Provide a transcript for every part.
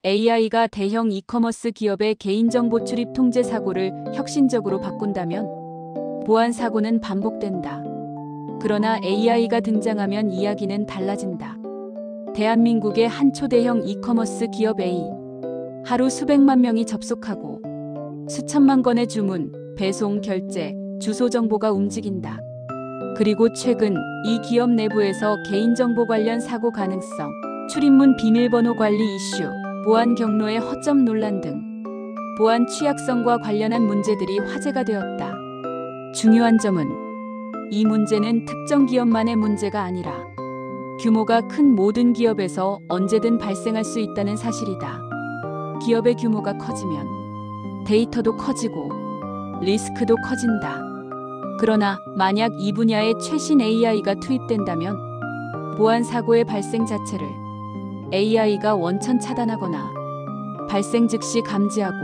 AI가 대형 이커머스 기업의 개인정보 출입 통제 사고를 혁신적으로 바꾼다면 보안 사고는 반복된다. 그러나 AI가 등장하면 이야기는 달라진다. 대한민국의 한 초대형 이커머스 기업 A. 하루 수백만 명이 접속하고 수천만 건의 주문, 배송, 결제, 주소 정보가 움직인다. 그리고 최근 이 기업 내부에서 개인정보 관련 사고 가능성, 출입문 비밀번호 관리 이슈, 보안 경로의 허점 논란 등 보안 취약성과 관련한 문제들이 화제가 되었다. 중요한 점은 이 문제는 특정 기업만의 문제가 아니라 규모가 큰 모든 기업에서 언제든 발생할 수 있다는 사실이다. 기업의 규모가 커지면 데이터도 커지고 리스크도 커진다. 그러나 만약 이 분야에 최신 AI가 투입된다면 보안 사고의 발생 자체를 AI가 원천 차단하거나 발생 즉시 감지하고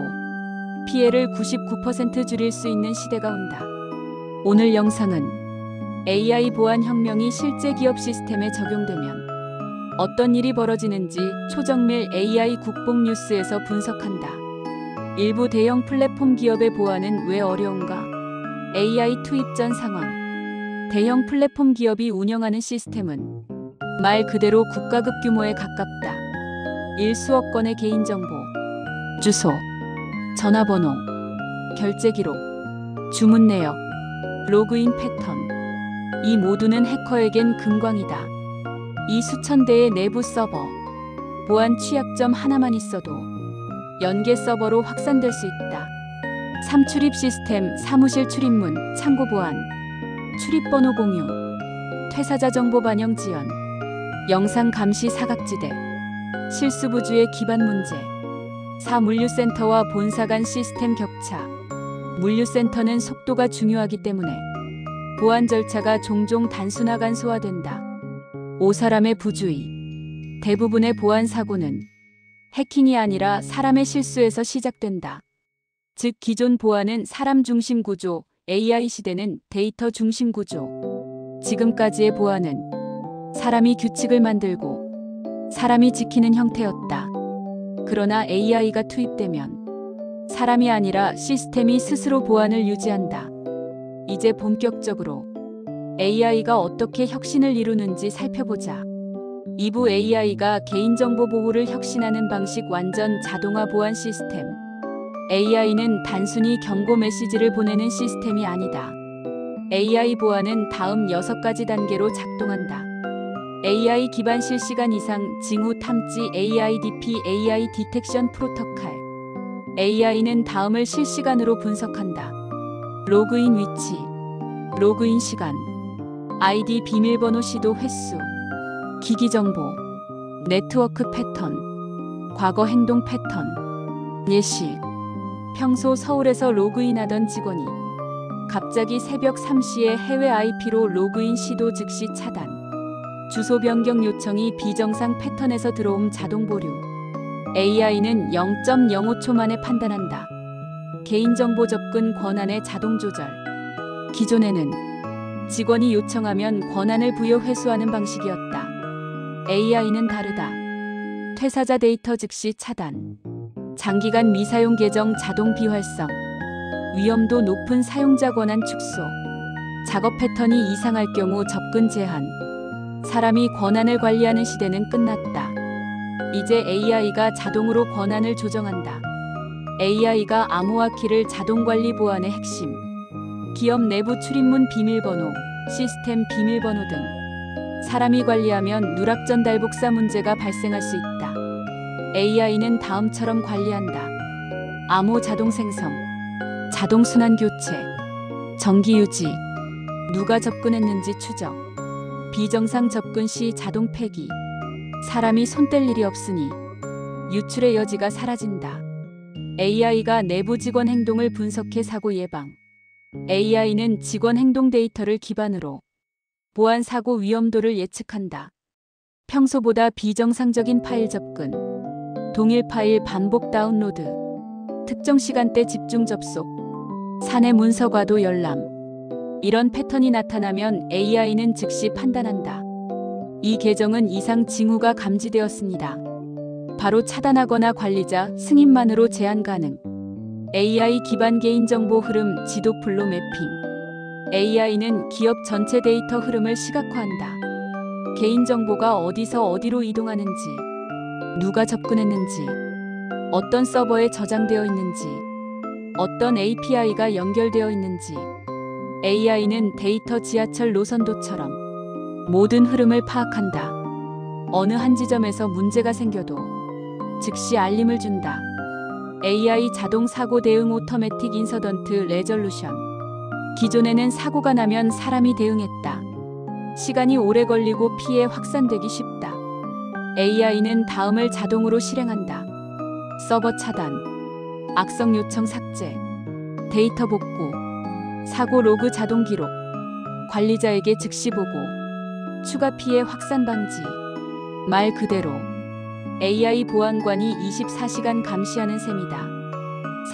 피해를 99% 줄일 수 있는 시대가 온다. 오늘 영상은 AI 보안 혁명이 실제 기업 시스템에 적용되면 어떤 일이 벌어지는지 초정밀 AI 국뽕 뉴스에서 분석한다. 일부 대형 플랫폼 기업의 보안은 왜 어려운가? AI 투입 전 상황. 대형 플랫폼 기업이 운영하는 시스템은 말 그대로 국가급 규모에 가깝다. 수억 건의 개인정보, 주소, 전화번호, 결제 기록, 주문 내역, 로그인 패턴. 이 모두는 해커에겐 금광이다. 이 수천 대의 내부 서버, 보안 취약점 하나만 있어도 연계 서버로 확산될 수 있다. 3출입 시스템, 사무실 출입문, 창고 보안, 출입번호 공유, 퇴사자 정보 반영 지연, 영상 감시 사각지대, 실수 부주의 기반 문제, 물류센터와 본사 간 시스템 격차. 물류센터는 속도가 중요하기 때문에 보안 절차가 종종 단순화 간소화된다. 사람의 부주의. 대부분의 보안 사고는 해킹이 아니라 사람의 실수에서 시작된다. 즉 기존 보안은 사람 중심 구조, AI 시대는 데이터 중심 구조. 지금까지의 보안은 사람이 규칙을 만들고 사람이 지키는 형태였다. 그러나 AI가 투입되면 사람이 아니라 시스템이 스스로 보안을 유지한다. 이제 본격적으로 AI가 어떻게 혁신을 이루는지 살펴보자. 2부 AI가 개인정보 보호를 혁신하는 방식. 완전 자동화 보안 시스템. AI는 단순히 경고 메시지를 보내는 시스템이 아니다. AI 보안은 다음 6가지 단계로 작동한다. AI 기반 실시간 이상 징후 탐지 AIDP AI 디텍션 프로토콜. AI는 다음을 실시간으로 분석한다. 로그인 위치, 로그인 시간, 아이디 비밀번호 시도 횟수, 기기 정보, 네트워크 패턴, 과거 행동 패턴. 예시. 평소 서울에서 로그인하던 직원이 갑자기 새벽 3시에 해외 IP로 로그인 시도 즉시 차단. 주소 변경 요청이 비정상 패턴에서 들어옴 자동 보류. AI는 0.05초 만에 판단한다. 개인정보 접근 권한의 자동 조절. 기존에는 직원이 요청하면 권한을 부여 회수하는 방식이었다. AI는 다르다. 퇴사자 데이터 즉시 차단. 장기간 미사용 계정 자동 비활성. 위험도 높은 사용자 권한 축소. 작업 패턴이 이상할 경우 접근 제한. 사람이 권한을 관리하는 시대는 끝났다. 이제 AI가 자동으로 권한을 조정한다. AI가 암호화 키를 자동 관리. 보안의 핵심. 기업 내부 출입문 비밀번호, 시스템 비밀번호 등 사람이 관리하면 누락 전달 복사 문제가 발생할 수 있다. AI는 다음처럼 관리한다. 암호 자동 생성, 자동 순환 교체, 정기 유지, 누가 접근했는지 추적, 비정상 접근 시 자동 폐기. 사람이 손 뗄 일이 없으니 유출의 여지가 사라진다. AI가 내부 직원 행동을 분석해 사고 예방. AI는 직원 행동 데이터를 기반으로 보안 사고 위험도를 예측한다. 평소보다 비정상적인 파일 접근, 동일 파일 반복 다운로드, 특정 시간대 집중 접속, 사내 문서 과도 열람. 이런 패턴이 나타나면 AI는 즉시 판단한다. 이 계정은 이상 징후가 감지되었습니다. 바로 차단하거나 관리자 승인만으로 제한 가능. AI 기반 개인정보 흐름 지도 플로 매핑. AI는 기업 전체 데이터 흐름을 시각화한다. 개인정보가 어디서 어디로 이동하는지, 누가 접근했는지, 어떤 서버에 저장되어 있는지, 어떤 API가 연결되어 있는지. AI는 데이터 지하철 노선도처럼 모든 흐름을 파악한다. 어느 한 지점에서 문제가 생겨도 즉시 알림을 준다. AI 자동 사고 대응 오토매틱 인서던트 레졸루션. 기존에는 사고가 나면 사람이 대응했다. 시간이 오래 걸리고 피해 확산되기 쉽다. AI는 다음을 자동으로 실행한다. 서버 차단, 악성 요청 삭제, 데이터 복구, 사고 로그 자동 기록, 관리자에게 즉시 보고, 추가 피해 확산 방지. 말 그대로 AI 보안관이 24시간 감시하는 셈이다.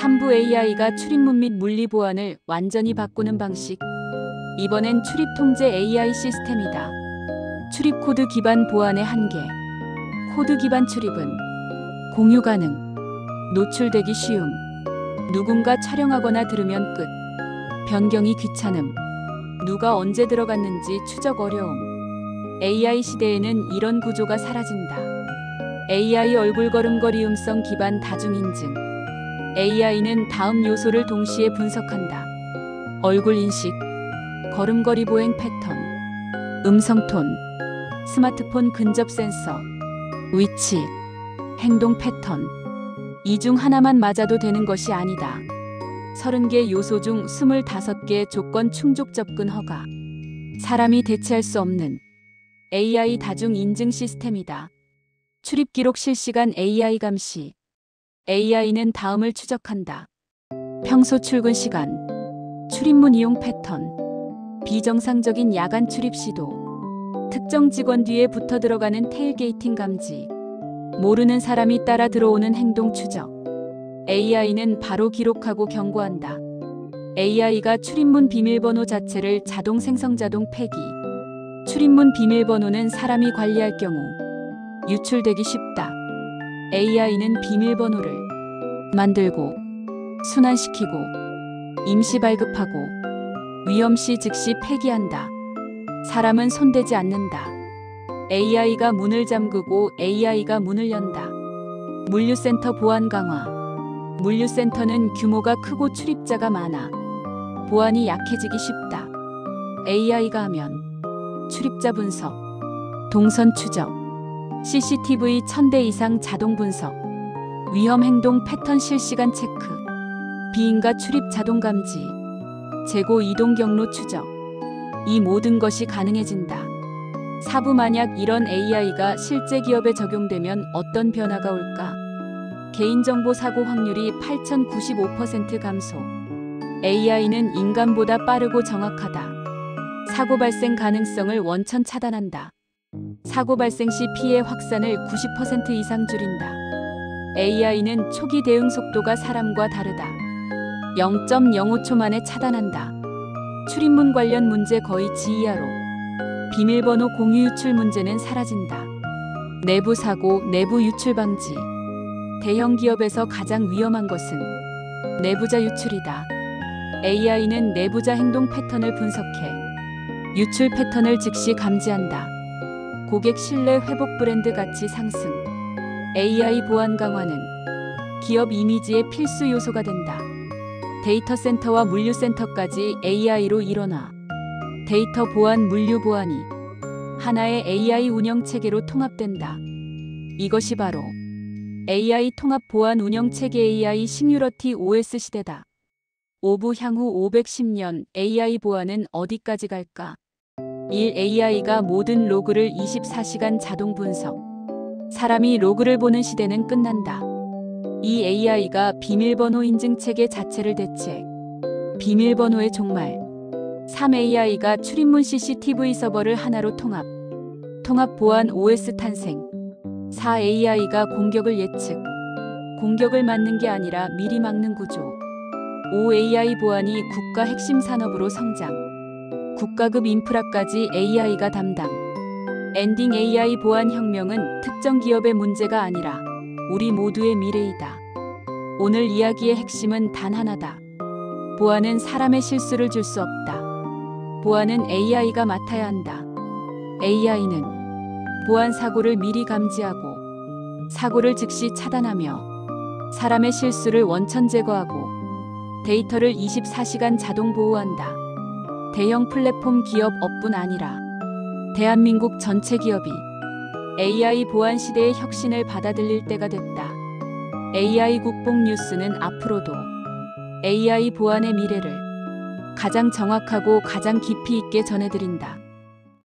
3부 AI가 출입문 및 물리 보안을 완전히 바꾸는 방식. 이번엔 출입 통제 AI 시스템이다. 출입 코드 기반 보안의 한계. 코드 기반 출입은 공유 가능, 노출되기 쉬움, 누군가 촬영하거나 들으면 끝, 변경이 귀찮음, 누가 언제 들어갔는지 추적 어려움. AI 시대에는 이런 구조가 사라진다. AI 얼굴 걸음걸이 음성 기반 다중인증. AI는 다음 요소를 동시에 분석한다. 얼굴 인식, 걸음걸이 보행 패턴, 음성 톤, 스마트폰 근접 센서, 위치, 행동 패턴. 이 중 하나만 맞아도 되는 것이 아니다. 30개 요소 중 25개 조건 충족 접근 허가. 사람이 대체할 수 없는 AI 다중 인증 시스템이다. 출입 기록 실시간 AI 감시. AI는 다음을 추적한다. 평소 출근 시간, 출입문 이용 패턴, 비정상적인 야간 출입 시도, 특정 직원 뒤에 붙어 들어가는 테일게이팅 감지, 모르는 사람이 따라 들어오는 행동 추적. AI는 바로 기록하고 경고한다. AI가 출입문 비밀번호 자체를 자동 생성 자동 폐기. 출입문 비밀번호는 사람이 관리할 경우 유출되기 쉽다. AI는 비밀번호를 만들고, 순환시키고, 임시 발급하고, 위험시 즉시 폐기한다. 사람은 손대지 않는다. AI가 문을 잠그고 AI가 문을 연다. 물류센터 보안 강화. 물류센터는 규모가 크고 출입자가 많아 보안이 약해지기 쉽다. AI가 하면 출입자 분석, 동선 추적, CCTV 1000대 이상 자동 분석, 위험 행동 패턴 실시간 체크, 비인가 출입 자동 감지, 재고 이동 경로 추적. 이 모든 것이 가능해진다. 4부 만약 이런 AI가 실제 기업에 적용되면 어떤 변화가 올까? 개인정보 사고 확률이 8,095% 감소. AI는 인간보다 빠르고 정확하다. 사고 발생 가능성을 원천 차단한다. 사고 발생 시 피해 확산을 90% 이상 줄인다. AI는 초기 대응 속도가 사람과 다르다. 0.05초 만에 차단한다. 출입문 관련 문제 거의 지이하로. 비밀번호 공유 유출 문제는 사라진다. 내부 사고, 내부 유출 방지. 대형 기업에서 가장 위험한 것은 내부자 유출이다. AI는 내부자 행동 패턴을 분석해 유출 패턴을 즉시 감지한다. 고객 신뢰 회복 브랜드 가치 상승. AI 보안 강화는 기업 이미지의 필수 요소가 된다. 데이터 센터와 물류센터까지 AI로 일어나 데이터 보안, 물류 보안이 하나의 AI 운영 체계로 통합된다. 이것이 바로 AI 통합 보안 운영 체계 AI 싱유러티 OS 시대다. 5부 향후 510년 AI 보안은 어디까지 갈까? 1. AI가 모든 로그를 24시간 자동 분석. 사람이 로그를 보는 시대는 끝난다. 2. AI가 비밀번호 인증 체계 자체를 대체. 비밀번호의 종말. 3. AI가 출입문 CCTV 서버를 하나로 통합. 통합 보안 OS 탄생. 4. AI가 공격을 예측. 공격을 막는 게 아니라 미리 막는 구조. 5. AI 보안이 국가 핵심 산업으로 성장. 국가급 인프라까지 AI가 담당. 엔딩 AI 보안 혁명은 특정 기업의 문제가 아니라 우리 모두의 미래이다. 오늘 이야기의 핵심은 단 하나다. 보안은 사람의 실수를 줄 수 없다. 보안은 AI가 맡아야 한다. AI는 보안 사고를 미리 감지하고 사고를 즉시 차단하며 사람의 실수를 원천 제거하고 데이터를 24시간 자동 보호한다. 대형 플랫폼 기업뿐 아니라 대한민국 전체 기업이 AI 보안 시대의 혁신을 받아들일 때가 됐다. AI 국뽕 뉴스는 앞으로도 AI 보안의 미래를 가장 정확하고 가장 깊이 있게 전해드린다.